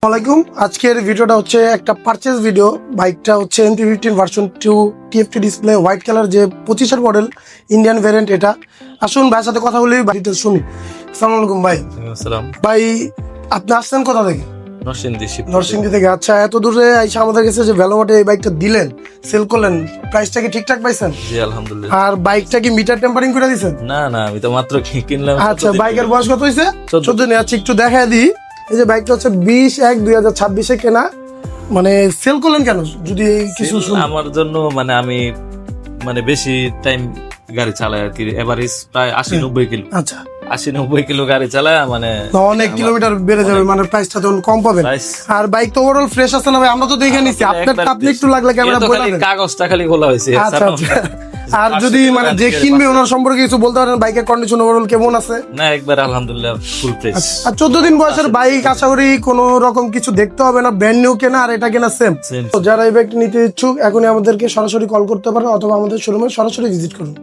আসসালামাইকুম। আজকের ভিডিওটা হচ্ছে একটা পারচেজ ভিডিও। বাইকটা হচ্ছে MP15 version 2 TFT display white colour, যে 25-এর মডেল, ইন্ডিয়ান ভ্যারিয়েন্ট। এটা আসুন ভাইয়ের সাথে কথা বলি, বাড়িতে শুনি। আসসালামু আলাইকুম ভাই। আসসালাম। ভাই আপনি আসছেন কোথা থেকে? নরসিংদী থেকে। আচ্ছা, এত দূরে আইসা আমাদের কাছে যে ভ্যালোমার্টে এই বাইকটা দিলেন, সেল করলেন, প্রাইসটা কি ঠিকঠাক পাইছেন? জি আলহামদুলিল্লাহ। আর বাইকটা কি মিটার টেম্পারিং করে দিয়েছেন? না আমি তো মাত্র কিনলাম। আচ্ছা, বাইকের বয়স কত হয়েছে? 14 দিন। আচ্ছা, একটু দেখায় দিই। এই যে বাইকটা হচ্ছে 20/1/2026-এ কেনা। মানে সেল করলেন কেন যদি কিছু শুনি? আমার জন্য আমি বেশি টাইম গাড়ি চালাই আর কি, এভারেজ প্রায় 80-90 কিলো। আচ্ছা, 80-90 কিলো গাড়ি চালায় অনেক কিলোমিটার বেড়ে যাবে, মানে প্রাইসটা তখন কম পাবেন। আর বাইক তো ওভারঅল ফ্রেশ আছে না ভাই? আমরা তো দেখে নিছি। আপনি একটু লাগলে ক্যামেরা বলে দেন। কাগজটা খালি খোলা হয়েছে। আচ্ছা। আর যদি মানে যে কিনবে ওনার সম্পর্কে কিছু বলতে পারেন, বাইকের কন্ডিশন ওভারঅল কেমন আছে? না, একবার আলহামদুলিল্লাহ ফুল ফ্রেশ। আর 14 দিন বয়সের বাইক, আশা করি কোনো রকম কিছু দেখতে হবে না। ব্র্যান্ড নিউ কেনা আর এটা কেনা সেম। তো যারা এই বাইকটা নিতে ইচ্ছুক, এখনই আমাদেরকে সরাসরি কল করতে পারেন অথবা আমাদের শোরুমে সরাসরি ভিজিট করুন।